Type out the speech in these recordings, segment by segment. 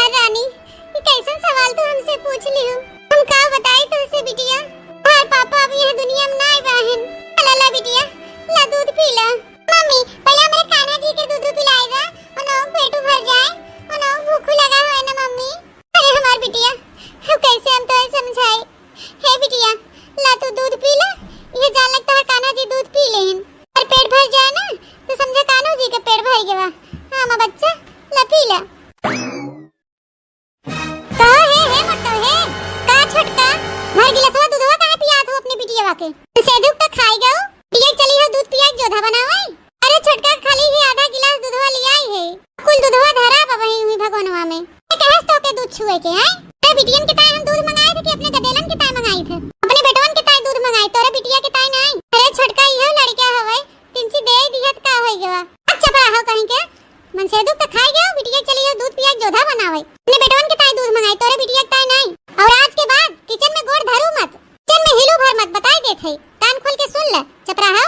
हमार रानी, ये कैसन सवाल तो हमसे पूछ ली हो। हम का बताई तुमसे बिटिया, तार पापा अब यहाँ दुनिया में ना बहन। ला बिटिया, ला दूध पी ला। मम्मी पहले हमारे कान्हा जी के दूध पिलाएगा, उन्हें पेट भर जाए, उन्हें भूख लगा है ना मम्मी। अरे हमार बिटिया, हम कैसे हम तो समझाए। हे बिटिया, ला तू दूध पी ला। ये जान लगता है कान्हा जी दूध पी लेन और पेट भर जाए ना तो समझे कान्हा जी के पेट भर गया। हाँ माँ बच्चा, ला पी ला। कहा है मतलब है का छटका भर गिलासवा दूधवा काहे पियात हो अपने बिटिया के? सेदुक तक खाई गओ, पिए चली हो दूध पिया जोधा बनावे। अरे छटका खाली ही आधा गिलास दूधवा ले आई है, कुल दूधवा धरा बवही हुई भगवानवा में। कहस तो के दूध छुए के है। ते बिटियन के ताई हम दूध मंगाए थे कि अपने गदेलन के ताई मंगाई थे? अपने बेटवन के ताई दूध मंगाई, तोरे बिटिया के ताई नहीं। अरे छटका इहो लड़का हवे, तिनची दे दिहत का होई गवा। अच्छा पड़ा हो कहीं के मन से दूध खाई गयो, बिटिया चली हो दूध पिया जोधा बनावे। अपने बेटवन के ताई दूध मंगाई, तोरे बिटिया के ताई नहीं। और आज के बाद किचन में गोड़ धरू मत, किचन में हिलू भर मत, बताई देत है। कान खोल के सुन ले चपरा हो।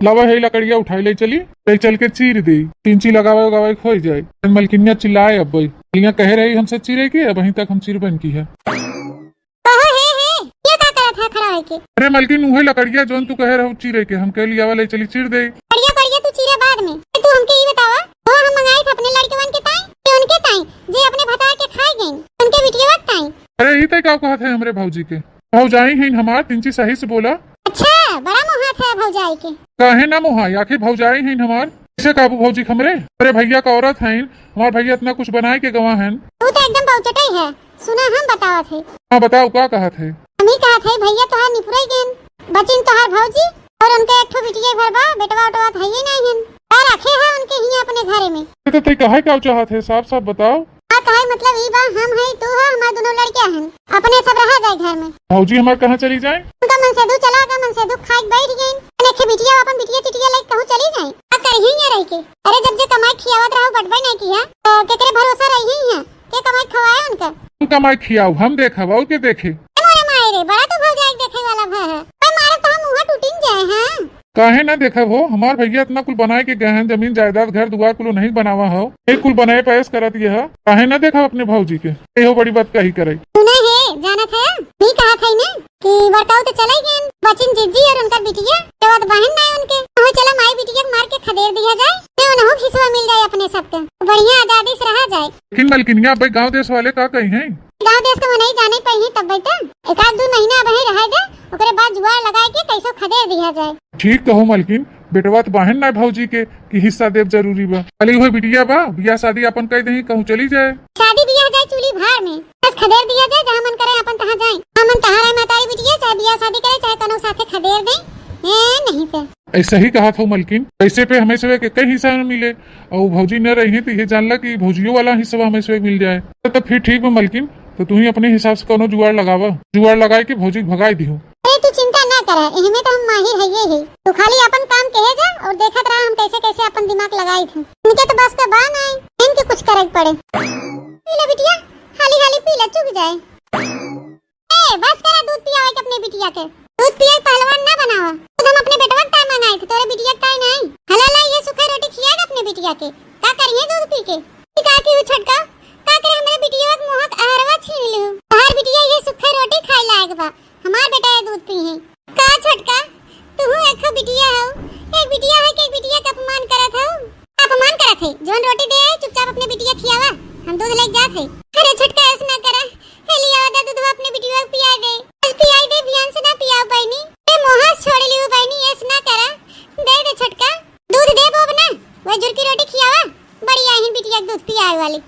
लावा है लकड़िया उठाई ले चली, ले चल के चीर दे। तिंची लगावे गवाए खोई जाए। मलकिनिया चिल्लाए अब भाई कह रही हमसे चीरे की, अब वहीं तक हम चीर बन की है। अरे मलकिन उहे लकड़िया जोन तू कह रहा चीरे के, हम कह लिया ले चली चीर दे। तू चीरे बाद में, तू हमके ये बतावा, वो हम मंगाए थे अपने लड़केवन के ताई, ते उनके ताई जे अपने भता के खाए गए, उनके बिटिया वक्त ताई। अरे ये क्या कहा थे हमरे भौजी के? भौजाई हैं हमार, तिंची सही से बोला। अच्छा बड़ा मोहात है भौजाई के। काहे ना मोहाई, आखिर भौजाई हैं हमार, कैसे काबू भौजी खमरे? अरे भैया का औरत हैं, हमार भैया इतना कुछ बनाए के गवा हैं। तू तो एकदम पहुंचटे है। सुना हम बतावा थे। हाँ बताओ क्या कहा थे? हम ही कहा थे भैया तोहार निपुराई गेन, बचिन तोहार भौजी और उनके एक ठो बिटिया भरबा बेटवा उटवा था ही नहीं हैं। और रखे हैं उनके ही अपने घरे में। तो ते कहे क्या चाहत है, साफ साफ बताओ। हाँ कहे मतलब ई बा हम है तू है, हमार दोनों लड़कियां हैं, अपने सब रह जाए घर में। भौजी हमार कहाँ चली जाए? उनका मनसेदू चला गया, मनसेदू खाई बैठ गई, अनेखे बिटिया अपन बिटिया चिटिया लेके कहूं चली जाए। का करही है रह के? अरे जब जे कमाई खियावत रहो बटबई नहीं किया तो केकरे भरोसा रही है के कमाई खवाए उनका? कमाई खियाओ हम देखब और के देखे। अरे मारे रे बड़ा तो भौजाई देखे वाला है, पर मारे तो हम मुंह टूटिन जाए। हां काहे ना देखब हो, हमार भैया इतना कुल बनाए के गए हैं, जमीन जायदाद घर दुआर कुल नहीं बनावा हो, एक कुल बनाए पैस करत ये है। काहे ना देखब अपने भौजी के, एहो बड़ी बात कही करे। सुना है जाना था नहीं कहा था ना कि वर्कआउट तो चले गए बचिन जीजी और उनका बिटिया तो बात बहन नहीं उनके तो चला माई बिटिया मार के खदेड़ दिया जाए, तो उन्हें हिस्सा मिल जाए अपने सबके, बढ़िया आजादी से रहा जाए। लेकिन मलकिनिया भाई गाँव देश वाले का कही है? गाँव देश को नहीं जाने पाई तब बेटा एक आध 2 महीना अब रह दे, ओकरे बाद जुआर लगाए के कैसो खदेड़ दिया जाए। ठीक कहो मलकिन, बेटवा तो बहन ना भौजी के कि हिस्सा देव जरूरी बा। खाली वो बिटिया बा, बियाह शादी अपन कह दही कहूँ चली जाए। शादी बियाह जाए चूल्ही भार में, बस खदेड़ दिया जाए, जहाँ मन करे अपन तहाँ जाए। हमन तहारा मातारी बिटिया चाहे बियाह शादी करे चाहे कोनो साथे खदेड़ दे, नहीं पे ऐसा ही कहा था मलकिन। पैसे पे हमें से कई हिस्सा न मिले और भौजी न रही तो ये जानला कि भौजियों वाला हिस्सा हमें से मिल जाए तो फिर ठीक है मलकिन। तो तू ही अपने हिसाब से कोनो जुगाड़ लगावा, जुगाड़ लगाए के भौजी भगाई दी हो। तू चिंता ना कर, इनमें तो हम माहिर है ही। तू खाली अपन काम कहे जा और देखत रहा हम कैसे कैसे अपन दिमाग लगाई थे। इनके तो बस के बान आए, इनके कुछ करे पड़े। पीला बिटिया, हाली हाली पीला चुक जाए। ए बस करा दूध पियावे के अपने बिटिया के, दूध पिए पहलवान ना बनावा। तो हम अपने बेटवा का मंगाए थे, तोरे बिटिया का नहीं। हला ला ये सूखा रोटी खियाएगा अपने बिटिया के, का करिए दूध पी के? का की छटका का करे हमरे बिटिया के मुंह के आहरवा छीन लियो। हर बिटिया ये सूखा रोटी खाई लायक बा, हमार बेटा ये दूध पी है। का छटका देखो बिटिया हो, एक बिटिया है कि एक बिटिया का अपमान करत हो। अपमान करत है, जोन रोटी दे चुपचाप अपने बिटिया खियावा, हम दूध लेके जात है। अरे छटका ऐसे ना करा, हेली आदा दूधवा अपने बिटिया को पिया दे, पियाई दे, ध्यान से ना पियाओ बहनी, ए मोहस छोड़ लियो बहनी, ऐसे ना करा, दे छटका, दूध दे बोब ना, वो जुर की रोटी खियावा, बढ़िया ही बिटिया दूध पियाए वाली।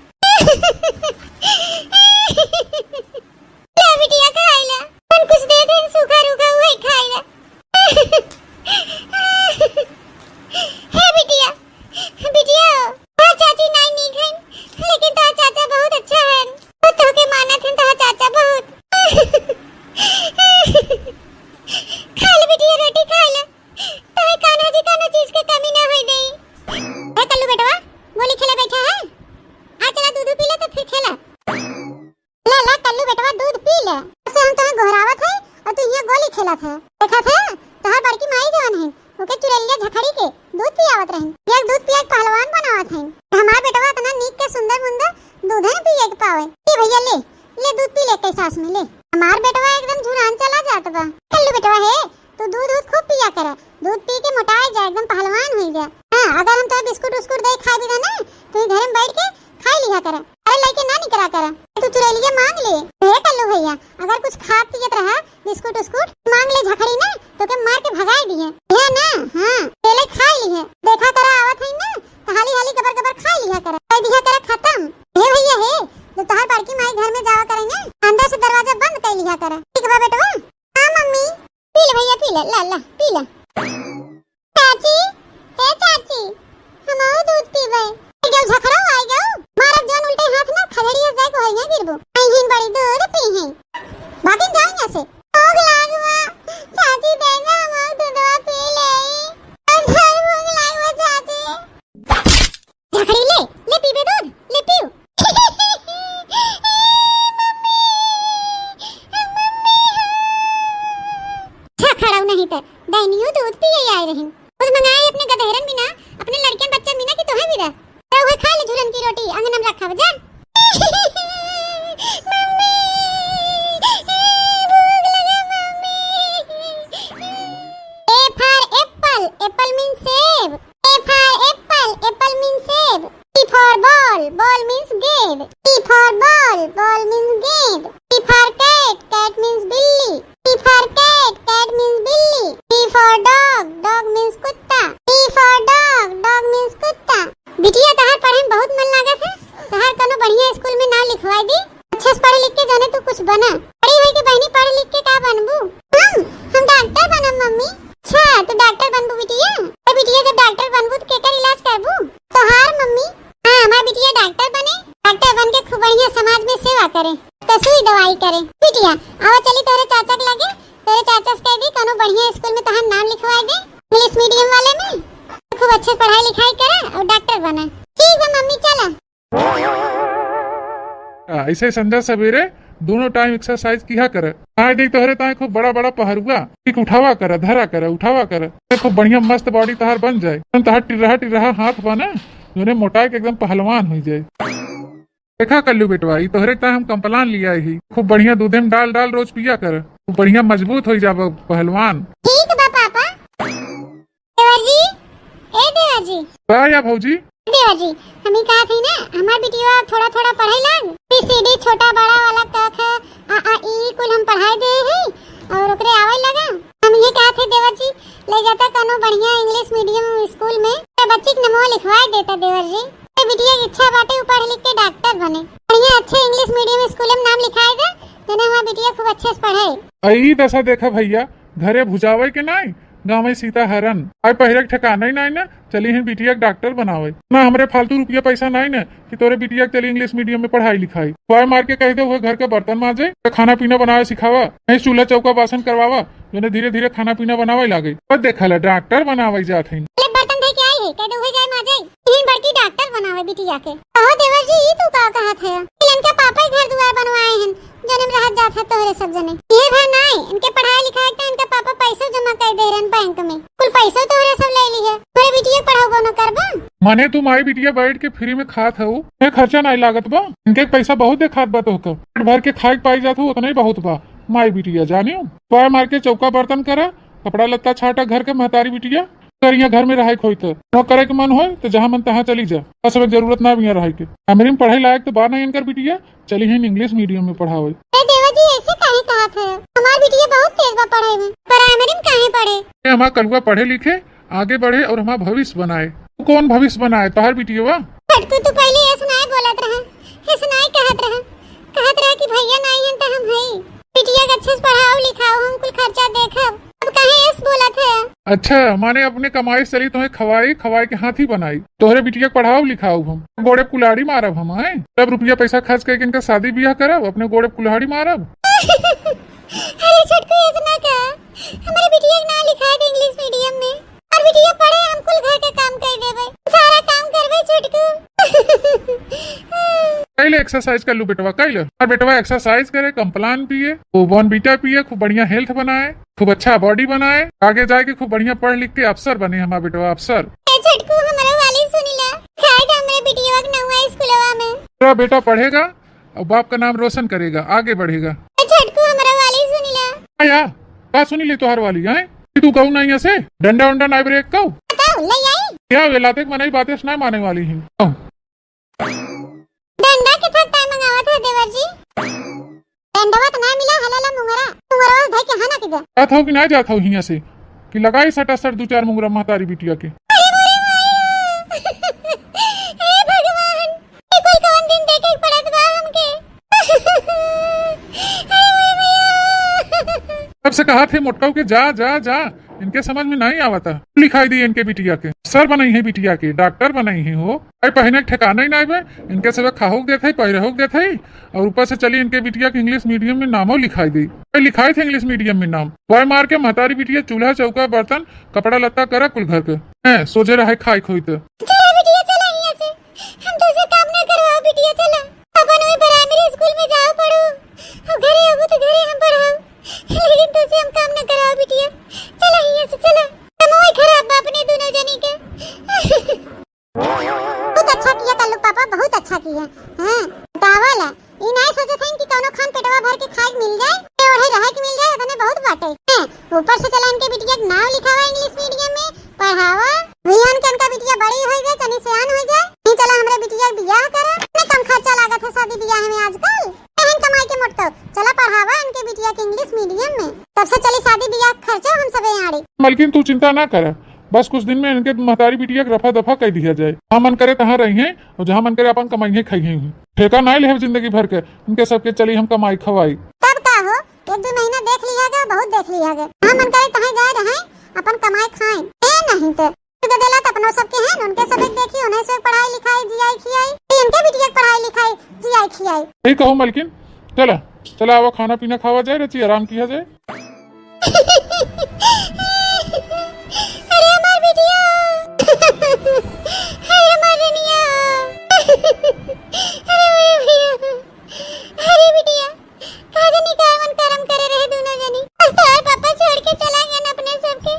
क्या बिटिया खाइला, हम कुछ दे दे, सूखा रूखा हुआ ही खाइला। हे बिटिया, बिटिया हाँ चाची नहीं खाइन, लेकिन तो चाचा बहुत अच्छा है, तो के मानत है तो चाचा बहुत। खा ले बिटिया रोटी खा ले, तो कान्हा जी कान्हा चीज के कमी ना होई दे। ए कल्लू बेटवा, गोली खेले बैठा है, आ चला दूध पी ले तो फिर खेला। ला ला कल्लू बेटवा दूध पी ले, ऐसे हम तुम्हें घोरावत है और तू ये गोली खेलत है। देखा था तोहर बड़की माई जवान है, ओके चुरैलिया झखड़ी के दूध पियावत रहन, एक दूध पिया के पहलवान बनावत है। हमार बेटवा इतना नीक के सुंदर मुंदर दूध है पिए के पावे। ए भैया ले ले दूध पी ले के सास में ले, हमार बेटवा एकदम झुरान चला जात बा। कल्लू बेटवा है तू दूध खूब पिया कर, दूध पी के मोटाए जा, एकदम पहलवान हो जा। हां अगर हम तो बिस्कुट उस्कुट दे खा भी ना तो घर में बैठ के खा लिया कर, अरे लेके ना निकला कर, तू चुरैलिया मांग ले। हे कल्लू भैया अगर कुछ खा पियत रहा बिस्कुट उस्कुट मांग ले झखड़ी ना तो के मार के भगाई दी है ना। हां पहले खा ली है, देखा करा आवत है ना तो हाली हाली कबर कबर खा लिया कर, कह दिया कर खत्म। हे भैया है तो तोहर बड़की माई घर में जावा करे ना, अंदर से दरवाजा बंद कर लिया कर, ठीक बा बेटवा। हां मम्मी पी ले भैया पी ले, ला ला पी ले। चाची ए चाची हम और दूध पीबे, जो झखड़ा आई जाओ मारब जन उल्टे हाथ ना खलड़िया जाए को होइया गिरबो, आई हिन बड़ी दूध पी है बाकी जाओ यहां से। भूख लागवा चाची देगा हम और दूधवा पी ले, अच्छा भूख लागवा चाची, झखड़ी ले ले पीबे दूध ले पियो। झखड़ा नहीं तो दैनियो दूध पिए आए रहन, खुद मंगाए अपने गधेरन बिना, अपने लड़कियां बच्चा बिना कि तोहे भी रह तो वो खा ले झुरन की रोटी अंगन में रखा जा। मम्मी भूख लगा mummy. A for apple, apple means सेब, A for apple, apple means सेब, B for ball, ball means गेंद, B for ball, ball means गेंद, B for cat, cat means बिल्ली, B for cat, cat means बिल्ली, B for dog, dog means कुत्ता, B for dog, dog means कुत्ता। बिटिया तहार पढ़े में बहुत मन लागत है, तहार कोनो बढ़िया स्कूल में नाम लिखवाई दी, अच्छे से पढ़ लिख के जाने तू कुछ बना। बड़ी है कि बहनी पढ़ लिख के का बनबू? हम डॉक्टर बनम मम्मी। अच्छा तू डॉक्टर बनबू बिटिया, तो बिटिया जब डॉक्टर बनबू तो केकर इलाज करबू? तोहार मम्मी। हां हमार बिटिया डॉक्टर बने, डॉक्टर बन के खूब बढ़िया समाज में सेवा करे, तो सुई दवाई करे। बिटिया आवा चली तोरे चाचा के लगे, तेरे चाचा से कह दी कोनो बढ़िया स्कूल में तहार नाम लिखवाई दे, इंग्लिश मीडियम वाले में, खूब अच्छे पढ़ाई लिखाई करे और डॉक्टर बना। ठीक है मम्मी चला। ऐसे संध्या सवेरे दोनों टाइम एक्सरसाइज किया कर, आए देख तोहरे ताए खूब बड़ा बड़ा पहरुआ ठीक उठावा कर, धरा कर, उठावा कर, खूब बढ़िया मस्त बॉडी तहार बन जाए, तहार टिरहा हाथ बना जोने मोटाई के एकदम पहलवान हो जाए। देखा कल्लू बेटवा ई तोहरे ताए हम कंप्लान लिया ही, खूब बढ़िया दूधे में डाल डाल रोज पिया कर, खूब बढ़िया मजबूत हो जा पहलवान। ठीक बा पापा। देवर जी ए देवर जी का या भौजी देवर जी हम ही कहा थी ना हमार बिटिया थोड़ा थोड़ा पढ़े लाग, बीसीडी छोटा बड़ा वाला क ख आ आ ई कुल हम पढ़ाई दे है और ओकरे आवे लगा। हम ये कहा थे देवर जी ले जाता कोनो बढ़िया इंग्लिश मीडियम स्कूल में तो बच्ची के नाम लिखवा देता देवर जी। तो बिटिया की इच्छा बाटे पढ़ लिख के डॉक्टर बने, बढ़िया अच्छे इंग्लिश मीडियम स्कूल में नाम लिखाए दे, जने हमार बिटिया खूब अच्छे से पढ़े। आई दशा देखा भैया घरे भुजावे के नहीं, गाँव में सीता हरन आई पहले ठिकाना ही नहीं ना, चली है बिटिया के डॉक्टर बनावे ना, हमरे फालतू रुपया पैसा नहीं ना कि तोरे बिटिया के चली इंग्लिश मीडियम में पढ़ाई लिखाई, वाय मार के कह दे वो घर के बर्तन माजे, खाना पीना बनावे सिखावा, नहीं चूल्हा चौका बासन करवावा, जो धीरे धीरे खाना पीना बनावे लागे, और देखा ला डॉक्टर बनावे जात है। बर्तन धो के आई है, कह दे हो जाए माजे, इन बड़की डॉक्टर बनावे बिटिया के। कहो देवर जी ई तू का कहा थे, इनके पापा ही घर द्वार बनवाए हैं, जन्म रहत जात है तोरे सब जने, ये भर नहीं इनके पढ़ाई लिखाई का इनका पापा पैसा जमा कर दे रहे बैंक में, कुल पैसा तोरे सब ले ली है, तोरे बिटिया पढ़ाओ न करबा। माने तुम आई बिटिया बैठ के फ्री में खात हूँ, खर्चा नहीं लागत बा, इनके पैसा बहुत दे खात बा, तो पेट भर के खाए पाई जात हूँ उतना ही बहुत बा। माई बिटिया जानियो पाय मार के चौका बर्तन करा कपड़ा लत्ता छाटा घर के महतारी बिटिया कर यहाँ घर में रहा खोई तो करे के मन हो तो जहाँ मन तहाँ चली जा। बस अब जरूरत ना भी यहाँ रह के अमेरिका में पढ़ाई लायक तो बात नहीं इनकर बिटिया चली है इंग्लिश मीडियम में पढ़ावे। देवा जी ऐसे काहे कहा था? हमारी बिटिया बहुत तेज बा पढ़ाई में, पर अमेरिका में काहे पढ़े? हमारा कलुआ पढ़े लिखे आगे बढ़े और हमारा भविष्य बनाए। कौन भविष्य बनाए? तोहर बिटिया वा फटकू तू पहले ये सुनाए बोलत रहा, ये सुनाए कहत रहा कि भैया नहीं है तो हम है बिटिया के अच्छे से पढ़ाओ लिखाओ हम कुल खर्चा देखब। अब काहे ऐसे बोलत है? अच्छा माने अपने कमाई चली तुम्हें खवाई के हाथी बनाई तोहरे बिटिया पढ़ाओ लिखाओ हम गोड़े कुल्हाड़ी मारब हम आए तब रुपया पैसा खर्च करके इनका शादी ब्याह करब अपने गोड़े कुल्हाड़ी मारब। अरे छोटकू इतना का हमारे बिटिया ना लिखा दे इंग्लिश मीडियम में और बिटिया पढ़े हम कुल घर के काम कर देबे सारा काम करबे छोटकू। कल एक्सरसाइज कर लू बेटवा कल और बेटवा एक्सरसाइज करे कम्प्लान पिए खूब बॉर्नवीटा पिए खूब बढ़िया हेल्थ बनाए खूब अच्छा बॉडी बनाए आगे जाके खूब बढ़िया पढ़ लिख के अफसर बने हमारा बेटवा अफसर। छोटकू हमारा वाली सुनीला खाएगा हमरे बिटिया के नौवा स्कूलवा में तेरा बेटा पढ़ेगा और बाप का नाम रोशन करेगा आगे बढ़ेगा। छोटकू हमारा वाली सुनीला आया का सुनी ले तोहार वाली है तू कहू ना यहाँ से डंडा उंडा नाई ब्रेक कहू बताओ ले आई क्या वेलाते मनाई बातें सुनाई माने वाली है। डंडा के थक टाइम मंगावा था देवर जी डंडवा तो ना मिला हलाला मुंगरा भाई के हाना किधर जात हो कि ना जात हो यहाँ से कि लगाई सटा सट दो चार मुंगरा महतारी बिटिया के। तब से कहा थे मोटकाऊ के जा जा जा इनके समझ में नहीं आवता लिखाई दी इनके बिटिया के सर बनाई है बिटिया के डॉक्टर बनाई है हो अरे पहने ठिकाना ही नहीं इनके सब खाहोक देते पहिरहोक देते और ऊपर से चली इनके बिटिया के इंग्लिश मीडियम में नामो लिखाई दी लिखाई थे इंग्लिश मीडियम में नाम वह मार के महतारी बिटिया चूल्हा चौका बर्तन कपड़ा लत्ता करा कुल घर के सोचे रहे खाई खोई तो लेकिन तुझे हम काम न कराओ बिटिया चला यहाँ से चला कमाई खराब अपने दोनों जनी के। बहुत अच्छा किया कल्लू पापा बहुत अच्छा किया हां दावल है ई नहीं सोचे थे कि कोनो खान पेटवा भर के खाए मिल जाए और रहे के मिल जाए तने बहुत बाटे हैं ऊपर से चला इनके बिटिया के नाम लिखावा इंग्लिश मीडियम में पढ़ावा विहान के इनका बिटिया बड़ी हो जाए तनी सियान हो जाए नहीं चला हमरे बिटिया बियाह करा इतना कम खर्चा लागत है शादी ब्याह में आजकल कमाई के मोटो चला पढ़ावा इनके बिटिया के इंग्लिश मीडियम में तब से चली शादी ब्याह खर्चा हम सब यहाँ। मलकिन तू चिंता ना कर बस कुछ दिन में इनके महतारी बिटिया के रफा दफा कर दिया जाए जहाँ मन करे तहाँ रही है और जहाँ मन करे अपन कमाई खाई ठेका नहीं ले जिंदगी भर के उनके सबके चली हम कमाई खवाई तब का हो एक दो महीना देख लिया गया बहुत देख लिया गया जहाँ मन करे तहाँ जाए रहे अपन कमाई खाए नहीं तो देला तो अपनों सबके हैं उनके सब एक देखी उन्हें से पढ़ाई लिखाई जियाई खियाई इनके बिटिया पढ़ाई लिखाई जियाई खियाई यही कहो मलकिन चला चला आवा खाना पीना खावा जाए रची आराम किया जाए। अरे हमार बिटिया अरे हमार रनिया अरे बिटिया काहे निकाय मन करम करे रहे दोनों जनी बस तोर पापा छोड़ के चला गया ना अपने सबके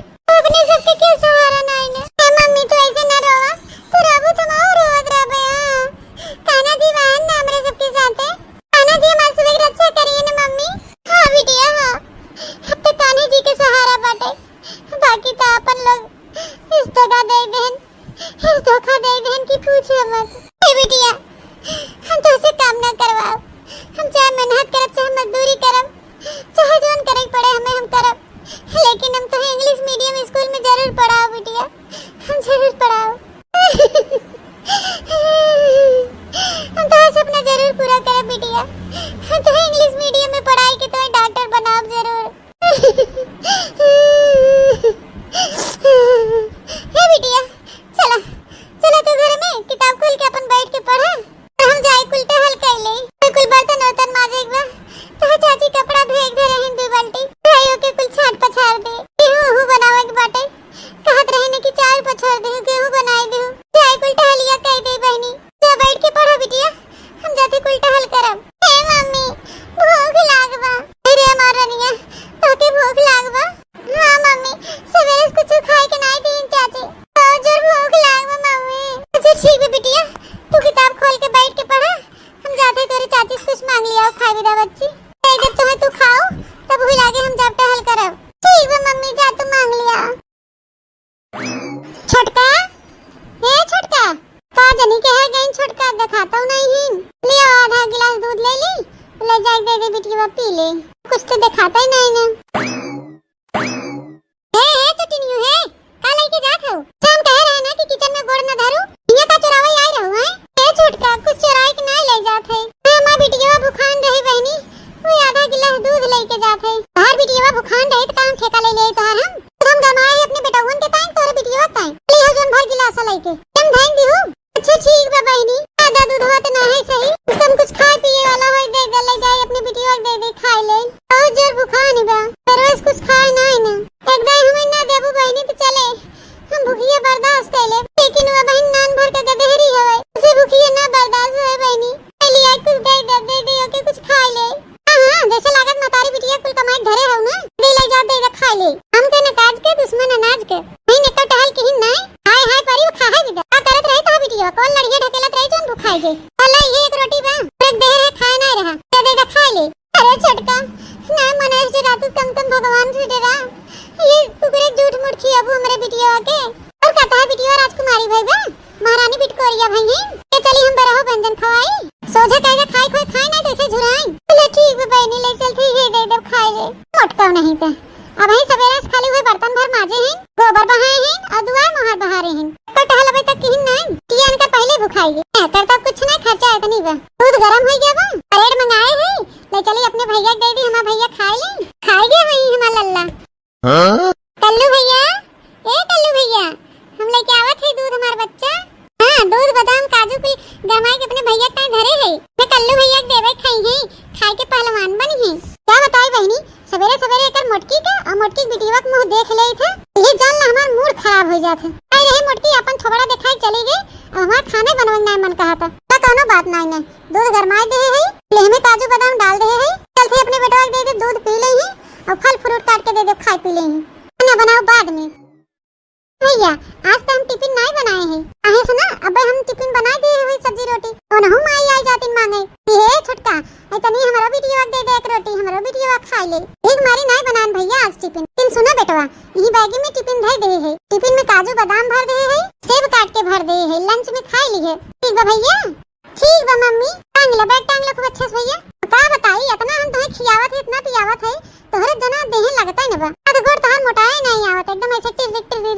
क्यों सहारा नहीं ने मम्मी तो ऐसे ना रोवा तू रोबू तो और रोवत रहबे कान्हा जी बहन ना हमरे सबके साथ है कान्हा जी हमार सब रक्षा करिए ना मम्मी। हां बिटिया हां अब तो कान्हा जी के सहारा बाटे बाकी तो अपन लोग इस धोखा दे देन की पूछो मत ए बिटिया हम तो से काम ना करवाओ हम चाहे मेहनत करब चाहे मजदूरी करब चाहे जोन करे पड़े हमें हम करब लेकिन हम तो इंग्लिश मीडियम स्कूल में जरूर पढ़ाओ बिटिया हम जरूर पढ़ाओ हम तो सपना जरूर पूरा करब बिटिया हम तो इंग्लिश मीडियम में पढ़ाई के तो डॉक्टर बनाब जरूर। हे बिटिया चला चला तो घर में किताब खोल के अपन बैठ के पढ़ा और हम जाए कुल टहल कर ले कुल बर्तन वर्तन माजे एक बार तो चाची कपड़ा धोए धरे हैं 2 बाल्टी भाइयों के कुल बिटिया पी ले, कुछ तो दिखाता ही नहीं ना। हे चटनियो है, का लेके जात हो? हम कह रहे ना कि किचन में गोड़ न धरू, इहाँ का चुरावे आई रहू हैं? ए छोटका कुछ चुराई के ना ले जात है। मां बिटिया भूखान रही बहनी, वो आधा गिलास दूध लेके जात है। बाहर बिटिया भूखान रही त काम ठेका ले तोहर हम गमाए अपने बेटवन के ताई तोरे बिटिया ताई ले हो जोन भर गिलास लेके तुम धान दी हो। अच्छा ठीक बा बहनी, आधा दूध होत ना है सही, तुम कुछ खाए पिए वाला होय दे दे ले जाए अपने बिटिया दे दे खाए ले। और जोर भूखान बा रोज कुछ खाए ना है ना, एक दिन हमें ना देबू बहनी तो चले हम भूखिए बर्दाश्त कर ले, लेकिन वो बहन नान भर के गधेरी है, उसे भूखिए ना बर्दाश्त है बहनी। लिया कुछ दे ओके कुछ खा ले। हां जैसे लागत मतारी बिटिया कुल कमाई घरे हो ना, दे ले जा दे खा ले। हम के नकाज के दुश्मन अनाज के नहीं ने तो टहल के ही नहीं हाय हाय परी खा है बिदा का करत रहे तो बिटिया कौन लड़िए ढकेलत रहे जोन भूखाई गई। अल्लाह ये एक रोटी बा एक देर है खाए ना रहा दे खा ले। अरे छटका ना मने से रात कम भगवान से डरा, ये कुकरे झूठ मूठ खियाबू हमरे बिटिया के और कहता है बिटिया राजकुमारी भाई बा महारानी बिटकोरिया भाई है के चली हम बरहो व्यंजन खवाई सोझे कहे खाई ना तो इसे झुराई। ले ठीक है बहनी ले चलती है दे खाए ले मोटका नहीं तो अब ही सवेरे से खाली हुए बर्तन भर माजे हैं, गोबर बहाए हैं और दुआर मोहर बहारे हैं तो टहल अबे तक किन नहीं टियन का पहले भुखाई कर तो कुछ ना खर्चा इतनी बा। दूध गरम हो गया बा परेड मंगाए हैं ले चली अपने भैया दे दी हमारा भैया खाए गए वही हमारा लल्ला। कल्लू भैया ए कल्लू भैया हम लेके आवत है दूध हमार बच्चा। हां दूध बादाम काजू की गरमाई के अपने भैया का घरे है मैं कल्लू भैया देवे खाई है खाए के पहलवान बनी है। क्या बताई बहनी सवेरे सवेरे एकर मोटकी का और मोटकी बिटिया के मुंह देख ले थे ये जान ला हमार मूड खराब हो जात है। आई रहे मोटकी अपन थोड़ा दिखाई चली गई और हमार खाने बनवाना मन कहा था तो कोनो बात नहीं ने दूध गरमाई दे है ले में काजू बादाम डाल दे है चलते अपने बेटा दे दे दूध पी ले है और फल फ्रूट काट के दे दे खाए पी ले है खाना बनाओ बाद में। भैया आज तो हम टिफिन नहीं बनाए हैं आहे सुना अबे हम टिफिन बना दिए हुई सब्जी रोटी और हम आई जाती मांगे ये छटका इतनी हमारा वीडियो दे दे एक रोटी हमारा वीडियो खा ले एक मारी नहीं बनान भैया आज टिफिन तीन सुना बेटवा यही बैग में टिफिन दे दे है टिफिन में काजू बादाम भर दे है सेब काट के भर दे है लंच में खा ली है ठीक बा भैया ठीक बा मम्मी टांग ले बैग टांग ले खूब अच्छे से भैया का बताई इतना हम तुम्हें खियावत है इतना पियावत है तोहरे जना देहे लगता है ना बा तो गोड़ तहार मोटाए नहीं आवत एकदम ऐसे टिर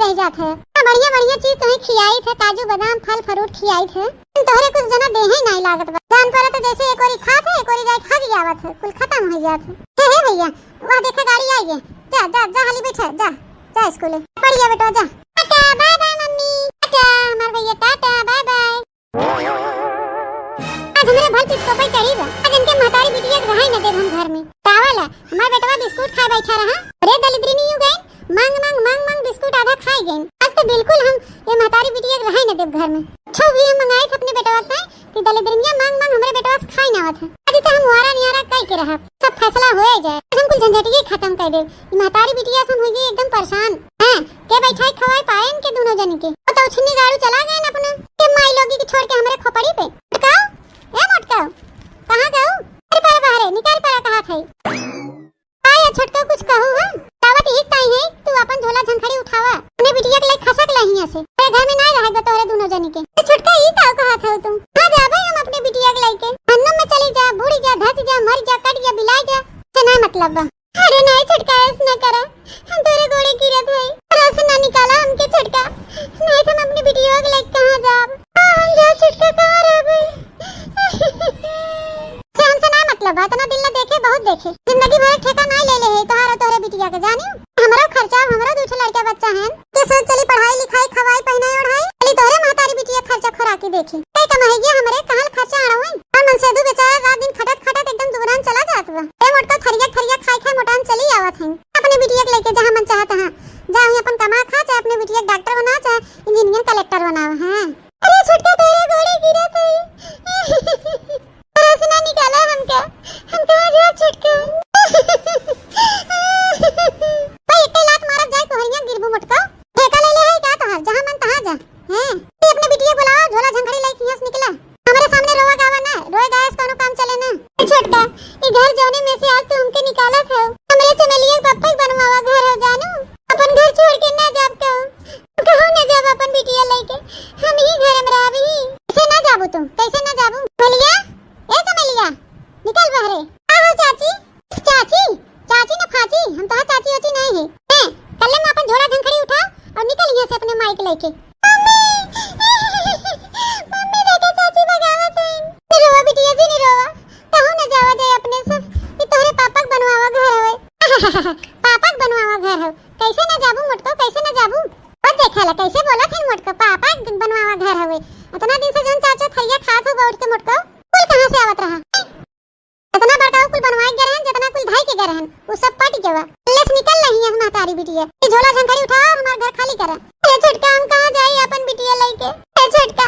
रह जात है बढ़िया चीज तुम्हें खियाई थे काजू बादाम फल फ्रूट खियाई थे तोहरे कुछ जना देहे नहीं लागत बा जान पर तो जैसे एक ओरी खात है एक ओरी जाए खा भी आवत है कुल खत्म हो जात है हे भैया वहां देखा गाड़ी आई है जा हाली बैठ जा स्कूल पढ़िया बेटा जा tata bye bye mummy tata हमार भैया टाटा बाय बाय। आज हमारे भल चित्तो पे चढ़ी बा आज इनके महतारी बिटिया के रहाई न देव हम घर में तावला हमार बेटवा बिस्कुट खा बैठा रहा रे दलिद्री नहीं गए मांग बिस्कुट आधा खाई गए आज तो बिल्कुल हम ये महतारी बिटिया के रहाई न देव घर में छो भी हम मंगाए थे अपने बेटवा से कि दलिद्रिया मांग हमारे बेटवा से खाई ना आवत है आज तो हम वारा नियारा कई के रहा सब फैसला हो जाए हम कुल झंझटिए खत्म कर दे महतारी बिटिया से हम हो गई एकदम परेशान हैं के बैठाई खवाई पाए इनके दोनों जन के तो उछनी गाड़ू चला गए ना अपना के माई लोगी की छोड़ के हमारे खोपड़ी पे टकाओ ए मोटकाओ कहां गयो अरे पर बाहर निकाल पर कहा थे आया छोटका कुछ कहू हां तावत ही ताई है तू अपन झोला झंखड़ी उठावा अपने बिटिया के लिए खसक लहिया से तेरे घर में ना रहेगा तोरे दोनों जन के छोटका ही ताऊ कहा था तुम हां जा भाई हम अपने बिटिया के लेके अन्नम में चली जा बूढ़ी जा धस जा मर जा कट जा बिलाई जा से ना मतलब बा अरे नहीं छोटका ऐसा ना करा हम तेरे गोड़े गिरत है रस ना निकाला हमके छोटका नहीं तो हम अपनी बिटिया के लेके कहां जाब हम जा छोटका कहां रहबे से हमसे ना मतलब बात ना दिल ना देखे बहुत देखे जिंदगी भर ठेका ना ले है तोहरे बिटिया के जानी हमारा खर्चा हमारा दूसरे लड़का बच्चा है के सोच चली पढ़ाई लिखाई खवाई पहनाई ओढ़ाई चली तोहरे महतारी बिटिया खर्चा खुराकी देखी कई कमाएगी हमरे कहां खर्चा आड़वे और मनसेदू बेचारा रात दिन खटत एकदम दुबरान चला जात बा ए मोटका थरिया खाई मोटान चली आवत है अपने बिटिया के लेके जहां मन चाहता हां जा अपन कमा खा चाहे अपने बिटिया डॉक्टर बना चाहे इंजीनियर कलेक्टर बनाओ हां अरे छोटका तेरे गोड़े गिरत है रसना निकाला हमका हम कहां जा छोटका भाई एक लात मारत जाए कोहरिया गिरबू मोटका ठेका ले है का तोहर जहां मन तहां जा हैं तू अपने बिटिया बुलाओ झोला झंखड़ी लेके यहां से निकला हमारे सामने रोवा गावा ना रोए गाय से कोनो काम चले ना छोटका ये घर जाने में से आज तू हमके निकाला था हमरे चमेलिए पप्पा बनवावा घर हो जानू लेके। मम्मी देखो चाची भगावत है। निरोवा बिटिया जी निरोवा, कहूं न जावा जाए अपने सब, ये तोहरे पापा के बनवावा घर हवे। पापा के बनवावा घर हो, कैसे न जाबू मोटको, कैसे न जाबू। और देखला कैसे बोला थे मोटको, पापा के बनवावा घर हवे। इतना दिन से जोन चाचा थैया खात हो बैठ के मोटको, कुल कहां से आवत रहा। इतना बड़का कुल बनवाए गए रहन, जितना कुल धाई के गए रहन, वो सब पट के बा। लेस निकल रही है हमारी बिटिया, ये झोला झंखड़ी उठाओ और हमारा घर खाली करा। ए छोटका, हम कहां जाई अपन बिटिया लेके। ए छोटका,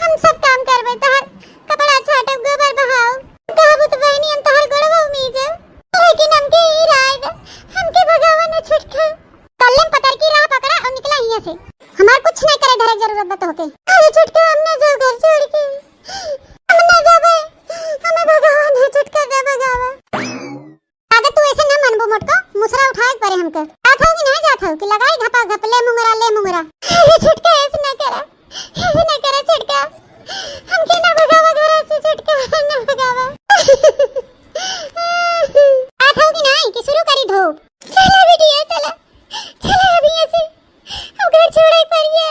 हम सब काम करबे, तहर कपड़ा छाटब, गोबर बहाओ, कहबू तो बहनी हम तहर गोड़वा उमीजे। लेकिन हमके ही राय दे, हमके भगावा न छोटका। कल्ले पतर की राह पकड़ा और निकला हिया से। हमार कुछ नहीं करे धरे जरूरत बत होके। अरे छोटका, हम ना जाओ घर छोड़ के, हम ना जाबे, हमें भगावा न छोटका, दे भगावा। अगर तू ऐसे न मनबो मोटको, मुसरा उठाए परे हमके। जात हो कि नहीं जात हो कि लगाई घपा घप ले मुंगरा ले मुंगरा। अरे छोटका, ऐसे न करा, ऐसे न करा छोटका, हमके ना भगावा घर से छोटका, ना भगावा। जात हो कि नहीं कि शुरू करी धूप। चला बिटिया चला, चला अभी ऐसे अब घर छोड़े पड़िए।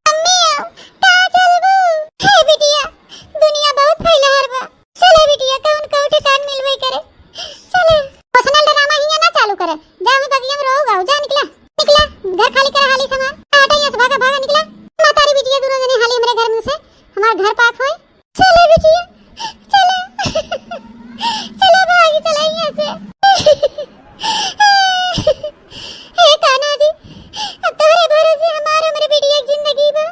मम्मी आओ, कहाँ चलबू। हे बिटिया, दुनिया बहुत फैला हर बा। चले बिटिया, कौन कौन ठिकान मिलवे करे। चले पर्सनल ड्रामा हिया ना चालू करे। जा हम बगिया में रहोगा, जा निकला निकला, घर खाली कर हाली सामान आटा यहाँ से भागा भागा निकला। मातारी बिटिया दोनों जने हाली मेरे घर में से, हमारा घर पाक होए। चले बिटिया चला, चला भाग चला यहाँ से। हे कान्हा जी, अब तोहरे भरोसे हमारे मेरे बिटिया की जिंदगी बा।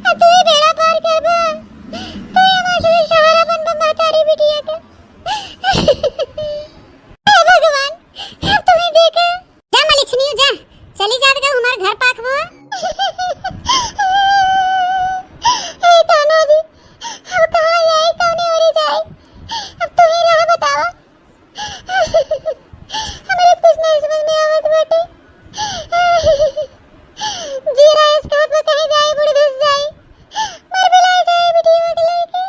अब तू ही बेड़ा पार कर बा, तू ही हमारे सहारा बन बा मातारी बिटिया का। हे भगवान, अब तू ही देखा। जा मलिक्ष्मी जा, चली जात गो, हमारा घर पाक हुआ। हे कान्हा जी, अब कहाँ जाए, कौन और जाए, अब तू ही राह बतावा। हमारे कुछ नहीं समझ में आवत बाटे। जीरा इस घाट पे कहीं जाए, बुढ़ धस जाए, मर बिलाए जाए बिटिया के लेके।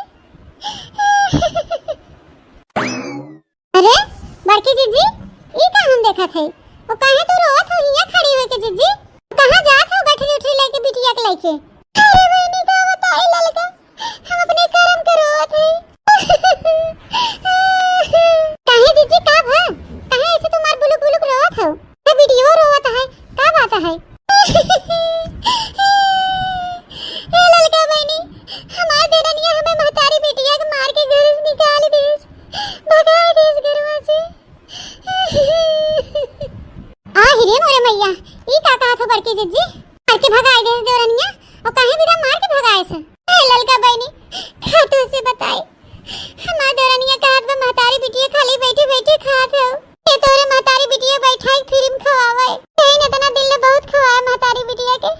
अरे बड़की जीजी, ई का हम देखा थे, वो काहे तू रोवत हो हिया खड़ी होके जीजी, कहां जात हो गठरी उठरी लेके बिटिया के लेके। अरे बहनी का बताई ललका, हम अपने कर्म के रोवत है। काहे जीजी का भा, काहे ऐसे तुम्हार बुलुक बुलुक रोवत हो। ये बिटिया रोवत है, का बात है। ए ललका बहनी, हमार देरनिया हमें महतारी बिटिया के मार के घर से निकाल देस, भगाए देस घरवा से। आ हिरे मोरे मैया, ई का कहत हो बड़की जीजी, मार के भगाए देस देरनिया, और काहे बिना मार के भगाए से। ए ललका बहनी, खातू से बताई, हमार देरनिया कहत बा महतारी बिटिया खाली बैठी बैठी खात हो। ये तोरे महतारी बिटिया बैठाई फिल्म खवावे, कहीं न तना दिल ने बहुत खवाया महतारी बिटिया के,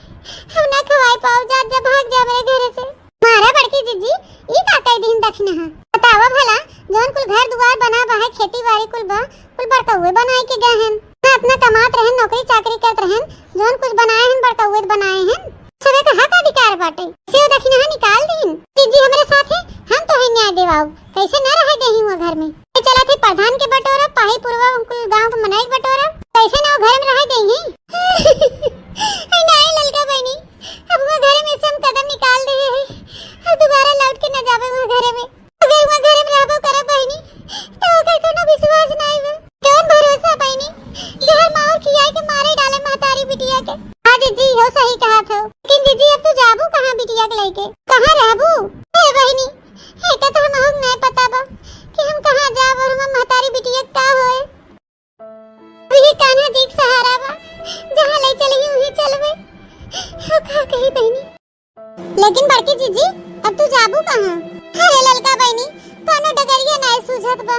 हम ना खवाए पाओ। जा जा भाग जा मेरे घर से। मारा बड़की जीजी, ई का कई दिन दखना है, बतावा भला। जोन कुल घर दुआर बना बा है, खेती बाड़ी कुल बा, कुल बड़का हुए बनाए के गए हैं, ना अपना कमात रहन, नौकरी चाकरी करत रहन, जोन कुछ बनाए हैं बड़का हुए बनाए हैं। सबे का हक अधिकार बाटे, से दखना निकाल दीन। जीजी हमारे साथ है, हम तो है न्याय देवाओ, कैसे न रह देही हुआ घर में। चला थे प्रधान के बटोरा, पाही पूर्वा उनकुल गांव के मनाई बटोरा, कैसे ना घर में रह देही। नहीं ललका बहनी, अब वो घर में से हम कदम निकाल दे हैं, अब दोबारा लौट के न जावे वो घर में। अगर वो घर में रहबो करे बहनी, तो ओकर कोनो विश्वास नहीं बा, कौन भरोसा बहनी, जहर मार खियाए के मारे डाले महतारी बिटिया के। हां जीजी, हो सही कहा था, लेकिन जीजी अब तू जाबू कहां बिटिया के लेके, कहां रहबू। हे बहनी, हे का तो हम नहीं पता बा कि हम कहां जाब और हम महतारी बिटिया का होए। ये कान्हा जी के सहारा बा, जहां ले चली वहीं चलबे। हो का कही बहनी, लेकिन बड़की जीजी अब तू जाबू कहां। अरे ललका बहनी, कोनो डगरिया नहीं सूझत बा,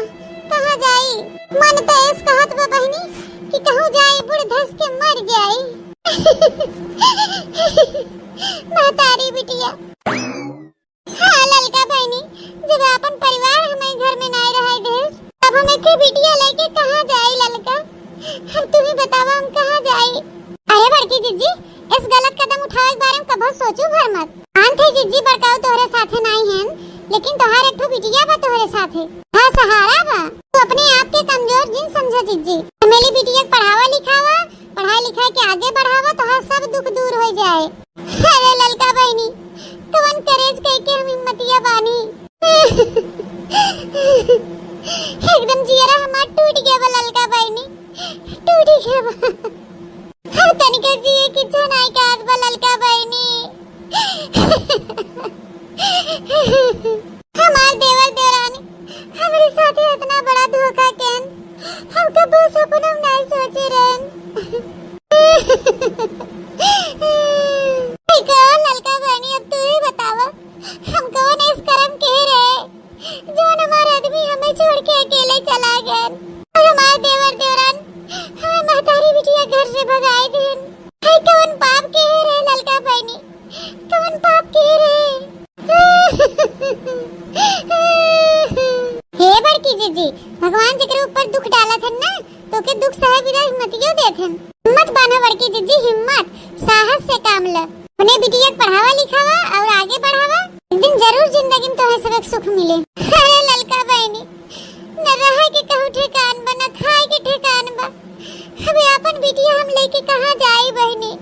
कहां जाई। मन तो ऐस कहत बा बहनी कि कहूं जाई बुढ़ धस के मर जाई। महतारी बिटिया। हाँ ललका बहनी, जब अपन परिवार हमें घर में नहीं रहे देस, अब हमें के बिटिया लेके कहां जाई ललका। हम तुम्हें बतावा हम कहां जाई। अरे बड़की जीजी, इस गलत कदम उठावे के बारे में कभी सोचू भर मत। आन थे जीजी बड़काऊ तोहरे साथे नहीं हैं, लेकिन तोहार एक ठो बिटिया बा तोहरे साथे, हाँ सहारा बा। तू अपने आप के कमजोर जिन समझो जीजी, मेरी बिटिया पढ़ावा लिखा लिखाई के आगे बढ़ावा तो हर सब दुख दूर हो जाए। अरे ललका बहनी कवन करेज कह के हम हिम्मतिया बानी। एकदम जियरा हमार टूट गया बा ललका बहनी, टूट गया बा। हम तनिका जिए की जनाई का आज बा ललका बहनी। हमार देवर देवरानी हमारे साथ इतना बड़ा धोखा केन हम कबो सपनों में नहीं सोचे रहन। ललका बहनी अब तू ही बतावा हम कौन इस कर्म कह रहे जो हमारा आदमी हमें छोड़ के अकेले चला गया और हमारे देवर देवरान हमें महतारी बिटिया घर से भगाए देन। है कौन पाप कह रहे ललका बहनी, कौन पाप कह रहे। हे बड़की जीजी भगवान जेकरे ऊपर दुख डाला था ना तो के दुख सहे बिना हिम्मतियो देथन। हिम्मत बाना बड़की जीजी, हिम्मत साहस से काम ल। उन्हें बिटिया पढ़ावा लिखावा और आगे बढ़ावा, एक दिन जरूर जिंदगी में तुम्हें सबक सुख मिले। अरे ललका बहनी न रहा के कहू ठेकान बा न खाए के ठेकान बा। अबे अपन बिटिया हम लेके कहां जाई बहनी,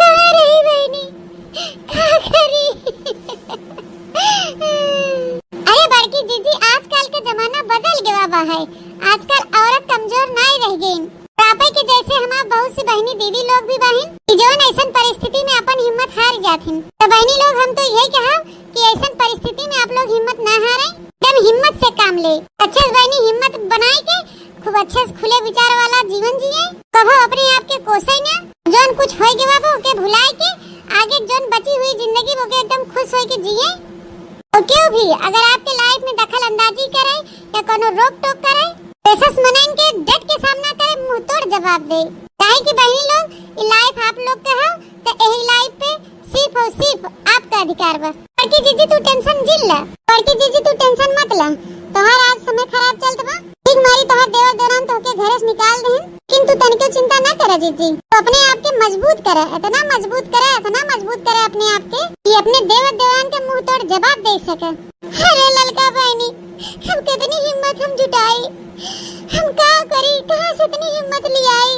कहां रही बहनी, कहां करी। अरे बड़की जीजी आजकल का जमाना बदल गया बा है। आजकल औरत कमजोर नहीं रह गई। पापा के जैसे हमार बहुत सी बहनी दीदी लोग भी बहन जो ऐसा परिस्थिति में अपन हिम्मत हार जाथिन। तो बहनी लोग हम तो यही कहा कि ऐसा परिस्थिति में आप लोग हिम्मत ना हारे, एकदम हिम्मत से काम ले। अच्छा बहनी हिम्मत बनाए के खूब अच्छे खुले विचार वाला जीवन जिए। कभो अपने आप के कोसे ना जोन कुछ होई गवा बा ओके भुलाए के आगे जोन बची हुई जिंदगी ओके एकदम खुश होई के जिए। और क्यों भी अगर आपके लाइफ में दखल अंदाजी करे या कोनो रोक टोक करे पेशस मनाइन के डट के सामना करे, मुंह तोड़ जवाब दे। काहे कि बहनी लोग ये लाइफ आप लोग का है तो यही लाइफ पे सिर्फ और सिर्फ आपका अधिकार बा। बड़की जीजी तू टेंशन जिल ला, बड़की जीजी तू टेंशन मत ला। तोहार आज समय खराब चलत बा, ठीक मारी तोहार देवर देवरान तोके घरे से निकाल देहन, किंतु तनिको चिंता ना करे जीजी। तो अपने आप के मजबूत करे, इतना मजबूत करे, इतना मजबूत करे अपने आप के कि अपने देवर देवरान के मुंह तोड़ जवाब दे सके। अरे ललका बहनी हम कितनी हिम्मत हम जुटाई, हम क्या करी, कहां से इतनी हिम्मत ले आई।